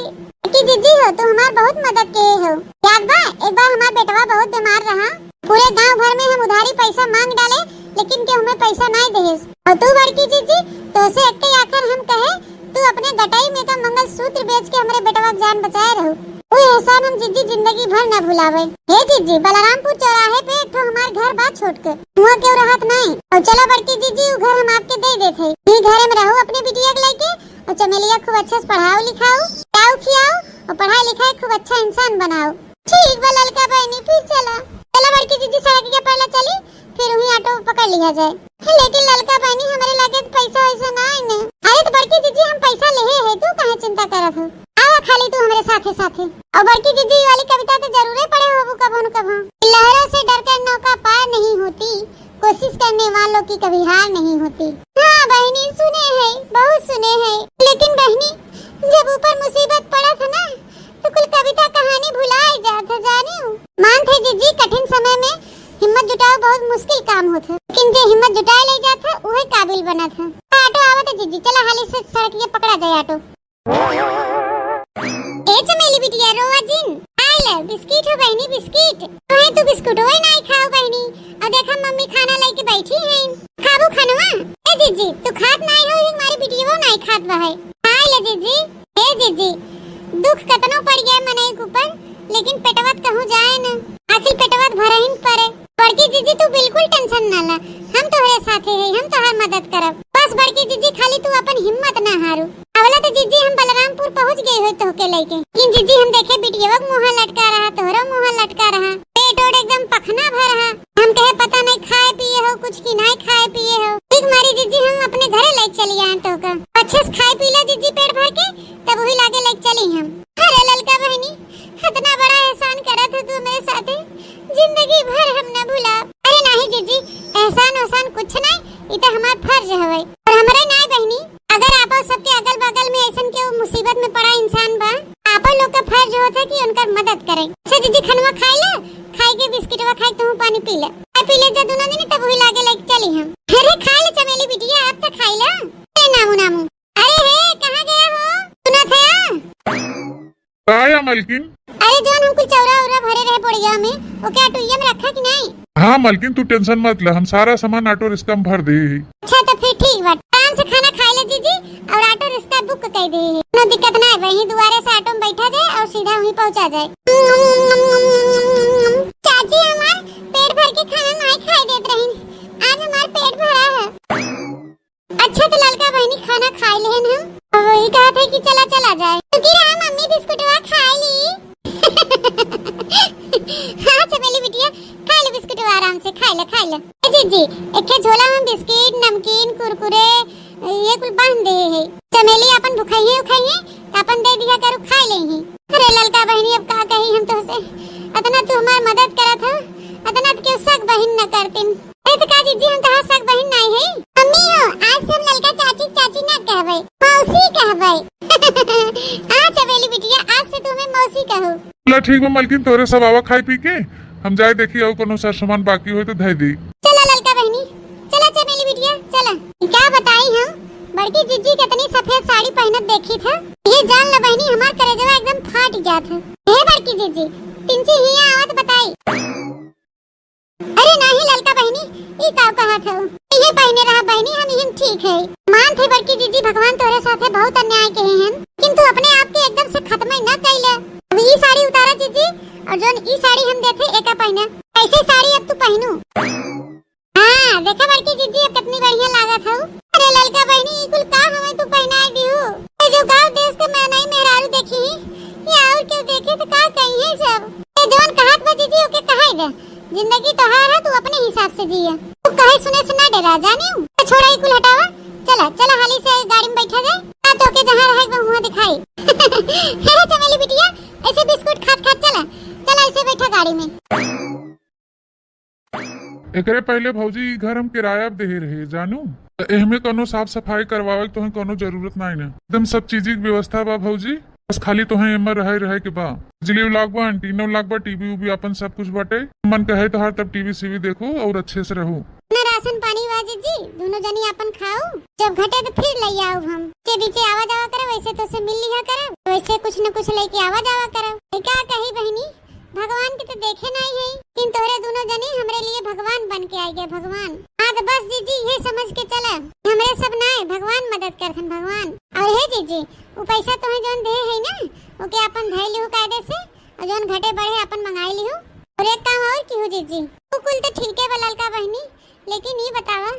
कि जीजी हो तो हमार बहुत मदद किए हो। याद बा एक बार हमार बेटवा बहुत बीमार रहा, पूरे गांव भर में हम उधारी पैसा मांग डाले लेकिन के हमें पैसा नहीं देस। और तू बड़की जीजी तो से एक आकर हम कहे तू अपने गटाई में का मंगलसूत्र बेच के हमारे बेटवा की जान बचाए रहो। वो एहसान हम जीजी जिंदगी भर न भुलावे। हे जीजी बलरामपुर चौराहे पे तो हमार घर बात छोड़ के हुआ क्यों रहत नहीं। और चलो बड़की जीजी वो घर हम आपके दे देते ही घर में रहो अपने बिटिया के लेके और चमेलिया खूब अच्छे से पढ़ाओ लिखाओ खिलाओ खियाओ और पढ़ाई लिखाई खूब अच्छा इंसान बनाओ। ठीक बा ललका बहनी फिर चला चलो बड़की जीजी सड़क के पहले चली फिर वही ऑटो पकड़ लिया जाए। लेकिन ललका बहनी हमारे लगे पैसा वैसा ना है। अरे तो बड़की जीजी हम पैसा ले है तू काहे चिंता करत हो, आओ खाली तू हमारे साथे साथे। और बड़की जीजी वाली कविता तो जरूर पढ़े हो कभो न कभो, लहरों से डरकर नौका पार नहीं होती, कोशिश करने वालों की कभी हार नहीं होती। हाँ बहनी सुने हैं, बहुत सुने हैं, लेकिन बहनी जब ऊपर मुसीबत पड़ा था ना तो कुल कविता कहानी भुलाए जाता जानियो। मानते जीजी कठिन समय में हिम्मत जुटाओ बहुत मुश्किल काम होता, लेकिन जो हिम्मत जुटाए ले जाता वही काबिल बना था। ऑटो आवत जीजी चला हाली से सड़क के पकड़ा जाए ऑटो। ए चमेली बिटिया रोवा जिन आइल बिस्किट हो बहनी बिस्किट कहे तू बिस्कुट होई नहीं खाओ बहनी। और देखा मम्मी खाना लेके बैठी है, खाबू खानवा। ए जीजी तू खात नहीं हो हमारी बिटिया वो नहीं खात बा है। आइल जीजी ए जीजी दुख कतनो पड़ गया मने के ऊपर लेकिन पेटवत कहूं जाए न, आखिर पेटवत भरहिन परे। बड़की जीजी तू बिल्कुल टेंशन ना ला, हम तोहरे साथे है, हम तोहर मदद करब। बस बड़की जीजी खाली तू अपन हिम्मत ना हारू। अवला तो जीजी हम बलरामपुर पहुंच गए हो तोहके लेके, लेकिन जीजी हम देखे बिटिया मुंह लटका रहा, तोहरो मुंह लटका रहा, पेट ओड एकदम पखना भर रहा। हम कहे पता नहीं खाए पिए हो कुछ की नहीं खाए पिए हो। ठीक मारी जीजी हम अपने घरे ले चली आए तोहका, अच्छे से खाए पी ला जीजी पेट भर के तब वही लागे ले चली हम। अरे ललका बहनी इतना बड़ा एहसान करा था तू मेरे साथे, जिंदगी भर हम न भूला। अरे नहीं जीजी एहसान ओहसान कुछ नहीं, ये तो हमार फर्ज है और हमारे नहीं बहनी। अगर आप सबके अगल बगल में ऐसा के मुसीबत में पड़ा इंसान बा आप लोग का फर्ज होता कि उनका मदद करे। अच्छा जीजी खनवा खाई ले, खाई के बिस्किटवा खाई तू पानी पी ले, पी ले जा दोनों दिन तब वही लागे लेके चली हम। अरे खा ले चमेली बिटिया आप तो खाई ला नामू नामू। अरे हे मलकिन। अरे जोन हम कुल चौरा उरा भरे रहे पड़िया में ओके ऑटोइया में रखा कि नहीं? हाँ मलकिन तू टेंशन मत ले, हम सारा सामान ऑटो रिक्शा में भर दे। अच्छा तो फिर ठीक बा, आराम से खाना खा ले जीजी और ऑटो रिक्शा बुक कर दे। कोनो दिक्कत ना है, वहीं दुआरे से ऑटो में बैठा जाए और सीधा वहीं पहुंचा जाए। चाची हमार पेट भर के खाना नहीं खाई देत रही, आज हमार पेट भरा है। अच्छा तो ललका बहनी खाना खा लेहन हम, और वही कहा था कि चला चला जाए। तो की रहा मम्मी बिस्कुटवा खा ली। हाँ चमेली बिटिया खा ले बिस्कुटवा, आराम से खा ले। जीजी एक झोला में बिस्किट नमकीन कुरकुरे ये कुल बांध दे है। चमेली अपन भुखाइए तो अपन दे दिया करू खा ले ही। अरे ललका बहनी अब का कही हम तो से, अतना तू हमार मदद करा था, अतना तो क्यों सग बहन न करतिन। ए तो का जीजी हम तो सग बहन नहीं है। मम्मी हो आज से हम ललका चाची ना कहबै, मौसी कहबै। आ चमेली बिटिया आज से तुम्हें मौसी कहू। चला ठीक है मलकिन, तोरे सब आवा खाई पी के हम जाए देखी और कोनो सर सामान बाकी हो तो धै दी। चला ललका बहनी, चला चमेली बिटिया चला। क्या बताई हम बड़की जीजी कितनी सफेद साड़ी पहनत देखी था, ये जान ल बहनी हमार कलेजवा एकदम फाट जात है। हे बड़की जीजी तिनची हिया आवत बताई। अरे नहीं ललका बहनी ई का कहा था, ये पहने रहा बहनी हम ठीक है। मान थे बड़की जीजी भगवान तोरे साथे बहुत अन्याय कहे हैं, किंतु अपने आप के एकदम से खत्म न कैले। अब ई साड़ी उतारा जीजी और जोन ई साड़ी हम देथे एका पहना, ऐसे साड़ी अब तू पहनू। हां देखा बड़की जीजी अब कितनी बढ़िया लागत हौ। अरे ललका बहनी ई कुल का हमें तू पहनाई दिहु, ए जो गांव देश के मैं नहीं मेहरारू देखी या और क्यों देखे तो का कही है सब। ए जोन कहत बा जीजी ओके कहाई दे, जिंदगी तोहार है तू अपने हिसाब से जिया, तू कहे सुने से ना डरा जानियो। छोड़ा ई कुल हटावा, चला हाली से गाड़ी में बैठा जाए, आ तो के जहां रहे वहां दिखाई। हे चमेली बिटिया ऐसे बिस्कुट खात चला ऐसे बैठा गाड़ी में। एकरे पहले भौजी घर हम किराया दे रहे जानू, एहमे कोनो साफ सफाई करवावे तो है कोनो जरूरत नहीं ना, एकदम सब चीज की व्यवस्था बा भौजी, बस खाली तो है एमर रहे के बा। बिजली लाग बा, एंटीना लाग बा, टीवी उवी अपन सब कुछ बाटे, मन कहे तो हर तब टीवी सीवी देखो और अच्छे से रहो। ना राशन पानी वाजी जी दोनों जनी अपन खाओ, जब घटे तो फिर ले आओ हम। जे बीचे आवा जावा करे वैसे तो से मिल लिया करे, वैसे कुछ न कुछ लेके आवा जावा करे। क्या कही बहनी भगवान के तो देखे नहीं है, किन तोरे दोनों जनी हमरे लिए भगवान बन के आई गए। भगवान हाँ तो बस जीजी ये समझ के चला हमरे सब ना है, भगवान मदद करथन भगवान। और हे जीजी वो पैसा तो है जोन दे है ना ओके अपन धै लिहु कायदे से, और जोन घटे बढ़े अपन मंगाई लिहु। और एक काम और की हो जीजी तू कुल तो ठीक है ललका बहनी, लेकिन ये बतावा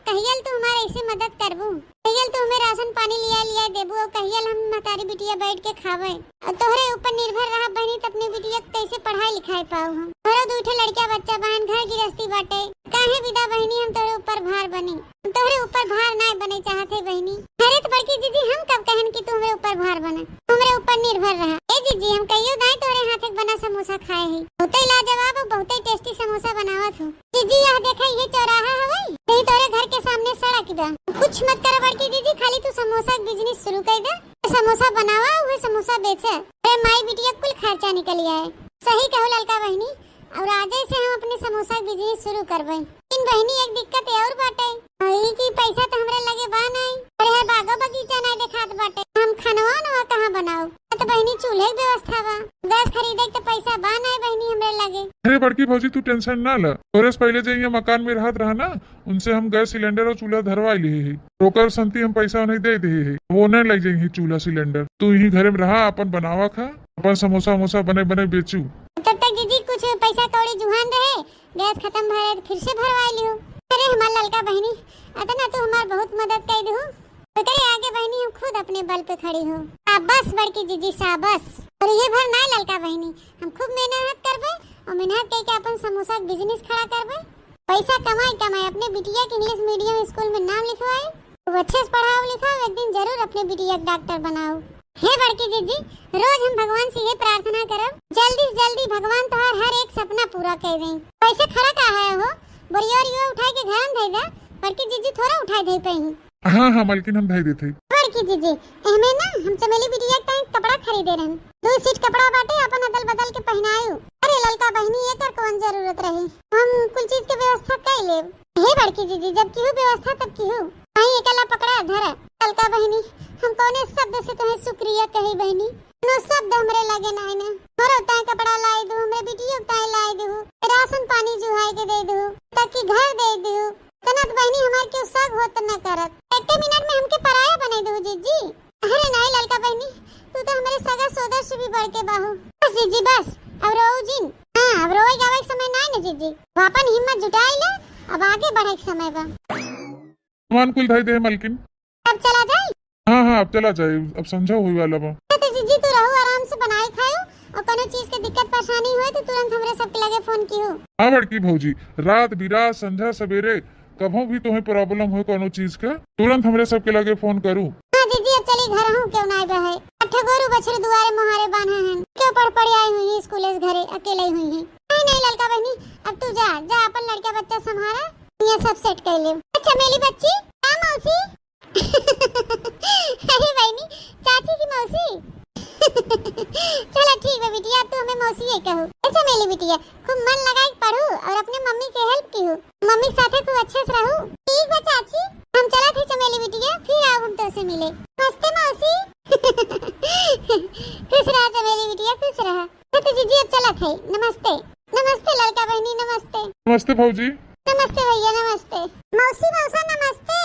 कहियल तू हमारे ऐसे मदद करबू, कहियल तू हमें राशन पानी लिया देबू, और कहियल हम हमारी बिटिया बैठ के खावे, और तोहरे ऊपर निर्भर रहा बहनी तो अपनी बिटिया कैसे पढ़ाई लिखाई पाऊ हम। तोहरा दो ठे लड़का बच्चा बहन घर गृहस्थी बाटे, काहे विदा बहनी हम तोहरे ऊपर भार बनी, तोहरे ऊपर भार ना बने चाहते बहनी। अरे तो बड़की जीजी हम कब कहन कि तू हमारे ऊपर भार बने, हमारे ऊपर निर्भर रहा। ए जीजी हम कहियो दाई तोरे हाथ एक बना समोसा खाए है, बहुते लाजवाब और बहुते टेस्टी समोसा बनावत हो। जीजी यह देखा ये चौराहा हवे नहीं तोरे घर के सामने सड़क बा, कुछ मत कर बड़की जीजी खाली तू समोसा बिजनेस शुरू कर दे, समोसा बनावा वह समोसा बेचे, अरे माई बिटिया कुल खर्चा निकल आए। सही कहो ललका बहनी, और आज से हम अपने समोसा बिजनेस शुरू करबे। इन बहनी एक दिक्कत और बाटे कि पैसा तो हमरे लगे बा नहीं, अरे है बागो बगीचा नहीं देखात बाटे, हम खानवा नवा कहां बनाओ, तो बहनी चूल्हे की व्यवस्था बा, गैस खरीदे तो पैसा बा नहीं बहनी हमरे लगे। अरे बड़की भौजी तू टेंशन ना ला, तोरे से पहले जो मकान में रहत रहा ना उनसे हम गैस सिलेंडर और चूल्हा धरवा लिए है, रोकर संती हम पैसा नहीं दे दे है, वो नहीं लग जाएंगे चूल्हा सिलेंडर। तू यही घर में रहा अपन बनावा खा, अपन समोसा वमोसा बने बने बेचू। तब तक जीजी कुछ पैसा कौड़ी जुहान रहे, गैस खत्म भरे तो फिर से भरवा लियो। अरे हमार ललका बहनी अतना तू हमार बहुत मदद कर दू, तो करे आगे बहनी हम खुद अपने बल पे खड़ी हो। शाबाश बड़की जीजी शाबाश। और ये भर ना ललका बहनी हम खूब मेहनत करबे, और मेहनत करके अपन समोसा का बिजनेस खड़ा करबे, पैसा कमाई अपने बिटिया के इंग्लिश मीडियम स्कूल में नाम लिखवाए, वो अच्छे से पढ़ाओ लिखाओ, एक दिन जरूर अपने बिटिया का डॉक्टर बनाओ। हे बड़की जीजी रोज हम भगवान से ये प्रार्थना करब जल्दी से जल्दी भगवान तोहार हर एक सपना पूरा कर दें। पैसे खड़ा का है हो बोरिया और उठाई के घर में दे, बड़की जीजी थोड़ा उठाई दे पाई। हाँ मलकिन हम धै देते। बड़की जीजी एमे ना हम चमेली बिटिया का कपड़ा खरीदे रहन, 2 सीट कपड़ा बाटे अपन अदल बदल के पहनायो। अरे ललका बहनी एकर कौन जरूरत रही, हम कुल चीज के व्यवस्था कर लेब। हे बड़की जीजी जब की हो व्यवस्था तब की हो, कहीं एकला पकड़ा धरा। ललका बहनी हम कौने शब्द से तुम्हें शुक्रिया कही बहनी, नो सब हमरे लगे नाय ने मोर उताय कपड़ा लाई दू हमरे बिटिया उताय लाई दू राशन पानी जुहाई के दे दू ताकि घर दे दू तनत बहनी हमार के सब होत न करत एक मिनट में हमके पराया बना दू जीजी। अरे नहीं ललका बहनी तू तो हमारे सगा सोदर से भी बढ़ के बाहू। बस जीजी बस अब रो जिन। हां अब रोए गावे के समय नहीं न जीजी अपन हिम्मत जुटाई ले अब आगे बढ़े के समय बा। सामान कुल धाई दे मलकिन अब चला जाए। हाँ हाँ अब चला जाए अब संझा हुई वाला बा। तो जीजी तू रहो आराम से बनाए खाओ और कोनो चीज के दिक्कत परेशानी होए तो तुरंत हमरे सबके लगे फोन कियो। हाँ बड़की भौजी रात बिरात संझा सवेरे कभो भी तुम्हें प्रॉब्लम हो कोनो चीज के तुरंत हमरे सबके लगे फोन करू। हाँ जीजी अब चली घर हूँ क्यों ना बहे अठे गोरू बछड़े दुआरे मोहारे बांधे हैं क्यों पढ़ आई हुई है स्कूल घरे अकेले ही हुई है। नहीं नहीं ललका बहनी अब तू जा जा अपन लड़का बच्चा संभाला ये सब सेट कर ले। अच्छा मेरी बच्ची क्या मौसी अरे बहनी चाची की मौसी चलो ठीक है बिटिया तू हमें मौसी ही कहो। अच्छा मेरी बिटिया खूब मन लगाई पढ़ू और अपने मम्मी के हेल्प की हो मम्मी के साथ खूब अच्छे से रहू। ठीक है चाची हम चला थे चमेली बिटिया फिर आओ हम तो से मिले। नमस्ते मौसी खुश रहा चमेली बिटिया खुश रहा। तो जीजी अब चला थे नमस्ते नमस्ते लड़का बहनी नमस्ते। नमस्ते भौजी। नमस्ते भैया नमस्ते मौसी मौसा नमस्ते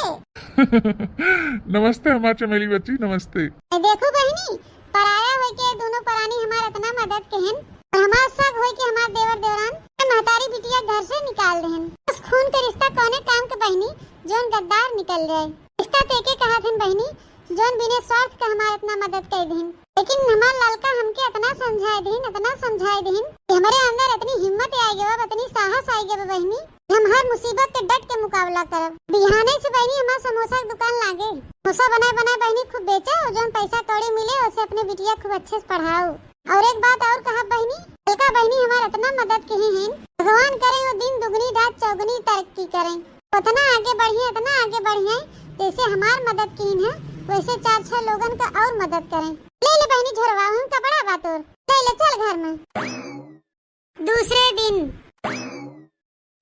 नमस्ते हमार चमेली बच्ची नमस्ते। देखो बहनी पराया होय के दोनों परानी हमार इतना मदद केहन और हमार सब होय के हमार देवर देवरान महतारी बिटिया घर से निकाल देहन। उस खून के रिश्ता कौने काम के बहनी जोन गद्दार निकल जाए रिश्ता तेके कहा थन बहनी जोन बिना स्वार्थ का हमार इतना मदद कर देहन। लेकिन हमार लड़का हमके इतना समझाए देहन कि हमारे अंदर इतनी हिम्मत आई गवा इतनी साहस आई गवा बहनी हम हर मुसीबत के डट के मुकाबला करब। बिहाने से बहनी हमार समोसा की दुकान लागे समोसा बनाए बहनी खूब बेचा और जो पैसा कौड़ी मिले उसे अपने बिटिया खूब अच्छे से पढ़ाओ। और एक बात और कहा बहनी लड़का बहनी हमार इतना मदद किए हैं भगवान करे वो दिन दुगनी रात चौगुनी तरक्की करें उतना आगे बढ़िए जैसे हमार मदद की है वैसे 4-6 लोगन का और मदद करें। ले बहनी झोरवा हम कपड़ा बात और ले चल घर में। दूसरे दिन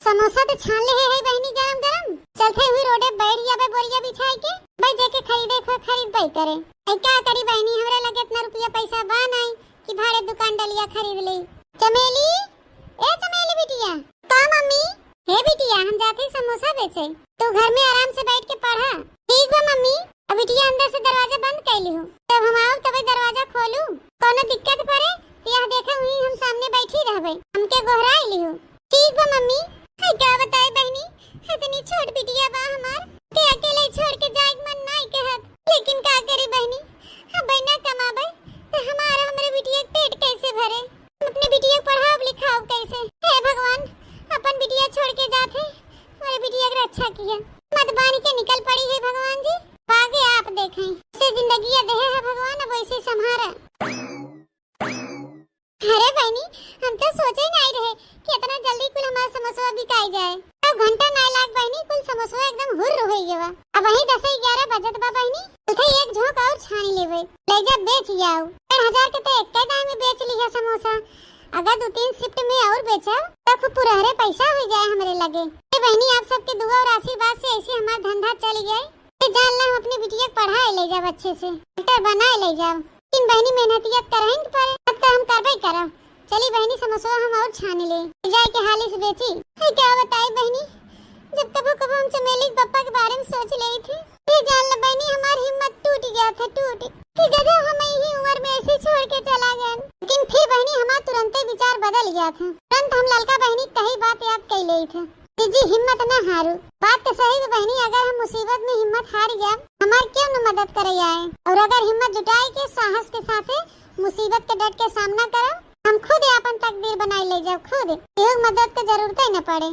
समोसा तो छान ले है बहनी गरम चलते हुए रोडे बैठ जाबे बोरिया बिछाई के भाई जाके खरीद भाई करे क्या करी बहनी हमरा लगे इतना रुपया पैसा बा नहीं कि भाड़े दुकान डलिया खरीद ले। चमेली ए चमेली बिटिया का मम्मी हे बिटिया हम जाते समोसा बेचे तू घर में आराम से बैठ के पढ़ा। ठीक है मम्मी अब बिटिया अंदर से दरवाजा बंद कर ली हूँ तब हम आओ तब दरवाजा खोलू कोनो दिक्कत पड़े यह देखा हुई हम सामने बैठी रहबे हमके गोहराई ली हूँ। ठीक है मम्मी क्या बताए बहनी इतनी छोट बिटिया बा हमार के अकेले छोड़ के जाए मन नहीं कहत लेकिन का करे बहनी हम बहना कमाबे तो हमारा हमरे बिटिया पेट कैसे भरे हम अपने बिटिया पढ़ाओ लिखाओ कैसे। हे भगवान अपन बिटिया छोड़ के जाते हमारे बिटिया का अच्छा किया मत बानी के निकल पड़ी है भगवान जी आगे आप देखें इसे जिंदगी दे है भगवान अब वैसे संभारा। अरे बहनी हम तो सोचे नहीं रहे कि इतना जल्दी कुल हमारा समोसा बिकाई जाए। अब घंटा नहीं लाग बहनी कुल समोसा एकदम हुर्र हो गया। अब वही 10-11 बजत बा बहनी उठे एक झोंक और छानी लेवे ले जा बेच जाओ 1000 के तो एक दाम में बेच लिया समोसा अगर 2-3 शिफ्ट में और बेचा तो खूब पूरा पैसा हो जाए हमारे लगे। बहनी आप सबके दुआ और आशीर्वाद से ऐसे हमारा धंधा चल जाए जान ला हम अपनी बिटिया पढ़ाए ले जाओ अच्छे से डॉक्टर बनाए ले जाओ। इन बहनी मेहनतियत करेंगे पर तो हम करबे करब। चली बहनी समोसा हम और छान ले जाए के हाली से बेची क्या बताए बहनी जब कबो हम चमेली पापा के बारे में सोच रही थी ये जान ला बहनी हमारी हिम्मत टूट गया था कि गजब हमें ही उम्र में ऐसे छोड़ के चला गया। लेकिन फिर बहनी हमारा तुरंत विचार बदल गया था तुरंत हम लड़का बहनी कही बात याद कर ली थी जी हिम्मत न हारू। बात तो सही है बहनी अगर हम मुसीबत में हिम्मत हार गया हमारे क्यों न मदद करे आए और अगर हिम्मत जुटाए के साहस के साथ मुसीबत के डट के सामना करो हम खुद अपन तकदीर बनाए ले जाओ खुद योग मदद की जरूरत ही न पड़े।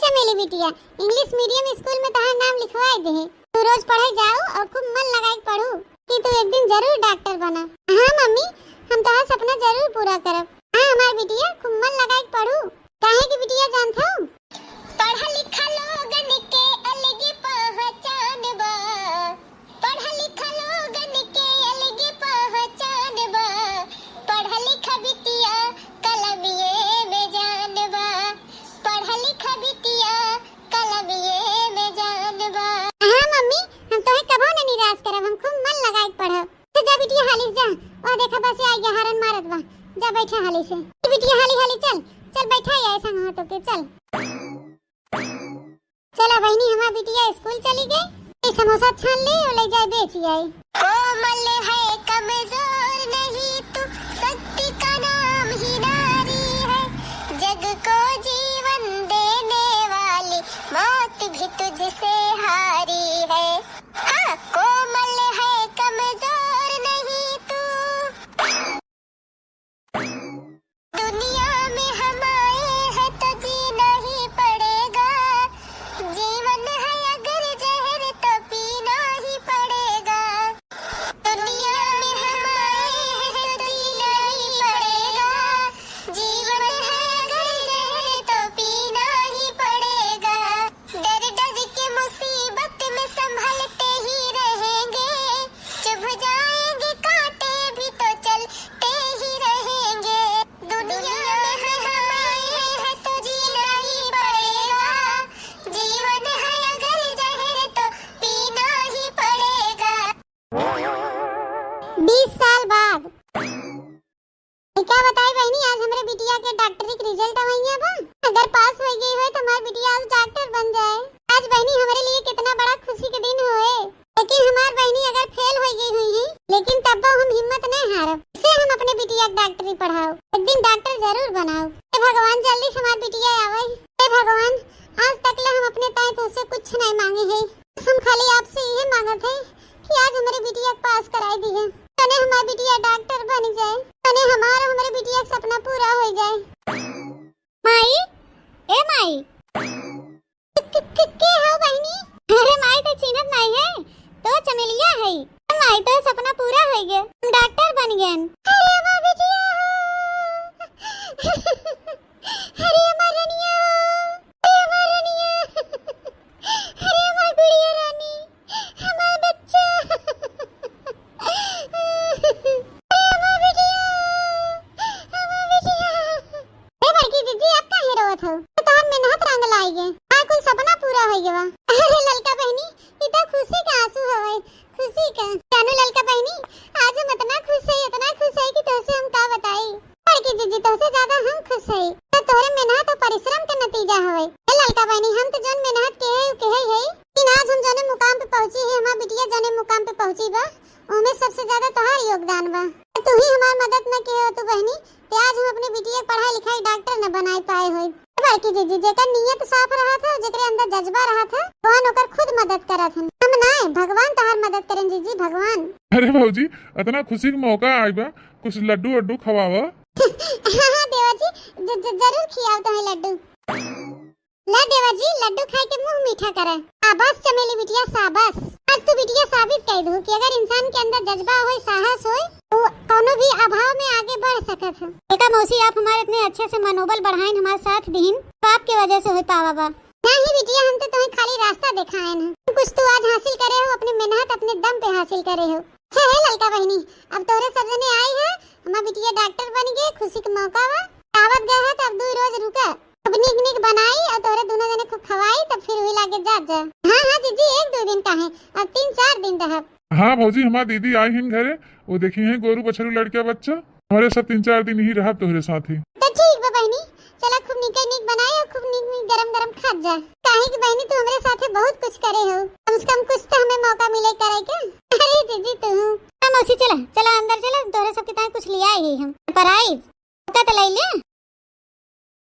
चमेली बिटिया इंग्लिश मीडियम स्कूल में तुम्हारा नाम लिखवाए दे तू रोज पढ़े जाओ और खूब मन लगाए पढ़ू कि तू एक दिन जरूर डॉक्टर बना। हाँ मम्मी हम तुम्हारा सपना जरूर पूरा करब। हाँ हमारी बिटिया खूब मन लगाए पढ़ू काहे की बिटिया जानता हूँ पढ़ा लिखा लोगन के अलग पहचान बा पढ़ा लिखा लोगन के अलग पहचान बा पढ़ा लिखा बिटिया कलमिए में जान बा पढ़ा लिखा बिटिया कलमिए में जान बा। हाँ मम्मी हम तुम्हें कबो न निराश करब हम खूब मन लगाए पढ़ब तो के हारन मारत बा। जा बैठा हाली से। बिटिया हाली हाली चल चल बैठा ही ऐसा हां तो के चल। चला बहनी हमार बिटिया स्कूल चली गई। समोसा छान ले और ले जाए बेच आई। कोमल है कमजोर नहीं तू शक्ति का नाम ही नारी है जग को जीवन देने वाली मौत भी तुझसे हारी है हाँ कोमल है कमजोर नहीं तू दुनिया में हम आए हैं तो जीना ही पड़ेगा जीवन है अगर जहर तो पीना ही पड़ेगा दुनिया में हम आए हैं तो जीना ही पड़ेगा जीवन है अगर जहर तो पीना ही पड़ेगा डर डर के मुसीबत में संभलते ही रहेंगे चुभ जाएंगे कांटे भी तो चलते ही रहेंगे दुनिया में हम आए हैं तो जीना ही पड़ेगा जीवन है अगर जहर तो पीना ही पड़ेगा 20 साल बाद क्या बताई बहनी आज हमरे बिटिया के डॉक्टरी के रिजल्ट आवैया बा। अगर पास हो गई हो तो हमार बिटिया आज डॉक्टर बन जाए। आज बहनी हमारे लिए कितना बड़ा खुशी के दिन होए। लेकिन हमार बहनी अगर फेल हो गई हुई है लेकिन तब हम हिम्मत नहीं हारब से हम अपने बिटिया के डॉक्टरी पढ़ाओ एक दिन डॉक्टर जरूर बनाओ। हे भगवान जल्दी से हमार बिटिया आवे। हे भगवान आज तक ले हम अपने ताई तो से कुछ नहीं मांगे है। हम खाली आपसे ये मांगत है कि आज हमारी बिटिया पास कराई दी है तने हमारी बिटिया डॉक्टर बन जाए तने हमारे बिटिया का सपना पूरा हो जाए। माई ए माई के हो बहनी? अरे माई तो चिन्हत नहीं है तो चमेलिया है। माई तो सपना पूरा हो गया हम डॉक्टर बन गए। अरे हमारी बिटिया अरे हमारी रानिया अरे हमारी रानिया अरे हमारी गुड़िया रानी हमारा बच्चा जीजी आप काहे रोवत हो? तो हम मेहनत रंग लाई गए आ कुल सपना पूरा हो गया। अरे ललका बहनी ई तो खुशी का आंसू हवे खुशी का। जानो ललका बहनी आज हम इतना खुश है कि तोसे हम का बताई। बड़की जीजी तोसे ज्यादा हम खुश है तो तोरे मेहनत और परिश्रम का नतीजा हवे। ए ललका बहनी हम तो जन मेहनत के है कि आज हम जने मुकाम पे पहुंची है हमार बिटिया जने मुकाम पे पहुंची बा ओमे सबसे ज्यादा तोहार योगदान बा। तू ही हमार मदद न के हो तो बहनी ते आज हम अपने बिटिया पढ़ाई लिखाई डॉक्टर न बनाई पाए होई। बड़की जीजी जेकर नियत साफ रहा था जेकरे अंदर जज्बा रहा था वहां ओकर खुद मदद करत हन हम नहीं भगवान तोहार मदद करें जीजी भगवान। अरे भाजी इतना खुशी का मौका आई बा कुछ लड्डू वड्डू खवावा। हां देवा जी जरूर खियाओ तो है लड्डू। ला देवा जी लड्डू खाए के मुंह मीठा करे। शाबाश चमेली बिटिया शाबाश। आज तू बिटिया साबित कर दू कि अगर इंसान के अंदर जज्बा होए साहस होए तो कोनो भी अभाव में आगे बढ़ सकत है। बेटा मौसी आप हमारे इतने अच्छे से मनोबल बढ़ाइन हमारे साथ दीन पाप के वजह से होई पावा बा। नहीं बिटिया हम तो तुम्हें खाली रास्ता दिखाएन है कुछ तो आज हासिल करे हो अपनी मेहनत अपने दम पे हासिल करे हो। अच्छा है ललका बहनी अब तोरे सब जने आई है हमार बिटिया डॉक्टर बन गए खुशी का मौका बा। दावत गए है तब 2 रोज रुका निक निक बनाई और तोरे दोनों जने खूब खवाई तब फिर हुई लागे जा। हां जीजी 1-2 दिन का है अब 3-4 दिन रहा। हाँ भौजी हमारी दीदी आई हैं घरे वो देखी हैं गोरू बछरू लड़का बच्चा हमारे सब 3-4 दिन ही रहा तोहरे साथ ही। तो ठीक बा बहनी चला खूब निक बनाई और खूब निक गरम खा जा काहे कि बहनी तू हमरे साथे बहुत कुछ करे हो कम से कम कुछ तो हमें मौका मिले करे के। अरे जीजी तू हम मौसी चला अंदर चला तोरे सब के ताई कुछ लिया ही हम प्राइज तो ले ले